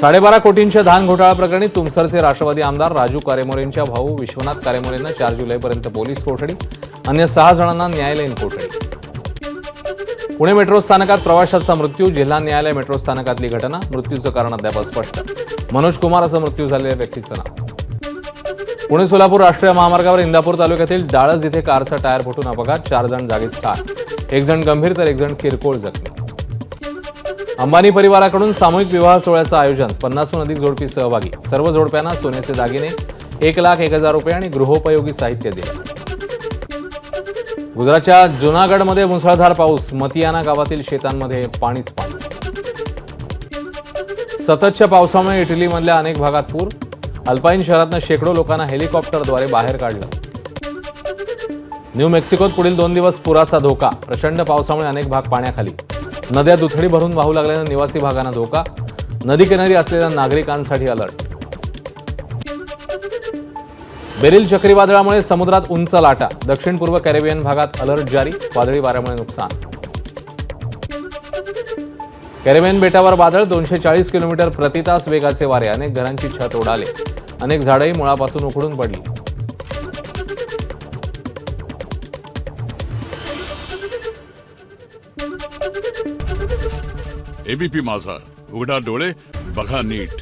12.5 कोटींच्या धान घोटाळा प्रकरणी तुमसरचे राष्ट्रवादी आमदार राजू कारेमोरेंच्या भाऊ विश्वनाथ कारेमोरेंना 4 जुलैपर्यंत पोलीस कोठडी, अन्य 6 जणांना न्यायालयीन कोठडी. पुणे मेट्रो स्थानकात प्रवाशाचा मृत्यू, जिल्हा न्यायालय मेट्रो स्थानकातली घटना, मृत्यूचं कारण अद्याप अस्पष्ट. मनोज कुमार असं मृत्यू झालेल्या व्यक्तीचं नाव. पुणे सोलापूर राष्ट्रीय महामार्गावर इंदापूर तालुक्यातील डाळज इथे कारचा टायर फुटून अपघात, 4 जण जागीच ठार, 1 जण गंभीर तर 1 जण किरकोळ जखमी. अंबानी परिवाराकडून सामूहिक विवाह सोहळ्याचं आयोजन, 50हून अधिक जोडपी सहभागी, सर्व जोडप्यांना सोन्याचे दागिने, 1,01,000 रुपये आणि गृहोपयोगी साहित्य दिलं. गुजरातच्या जुनागडमध्ये मुसळधार पाऊस, मतियाना गावातील शेतांमध्ये पाणीच पाणी. सततच्या पावसामुळे इटलीमधल्या अनेक भागात पूर, अल्पाईन शहरातनं शेकडो लोकांना हेलिकॉप्टरद्वारे बाहेर काढलं. न्यू मेक्सिकोत पुढील 2 दिवस पुराचा धोका, प्रचंड पावसामुळे अनेक भाग पाण्याखाली, नद्या दुथडी भरून वाहू लागल्यानं निवासी भागांना धोका, नदीकिनारी असलेल्या नागरिकांसाठी अलर्ट. बेरिल चक्रीवादळामुळे समुद्रात उंच लाटा, दक्षिण पूर्व कॅरिबियन भागात अलर्ट जारी, वादळी वाऱ्यामुळे नुकसान. कॅरिबियन बेटावर वादळ, 240 किलोमीटर प्रतितास वेगाचे वारे, अनेक घरांची छत उडाले, अनेक झाडंही मुळापासून उखडून पडली. एबीपी माझा, उघडा डोळे बघा नीट.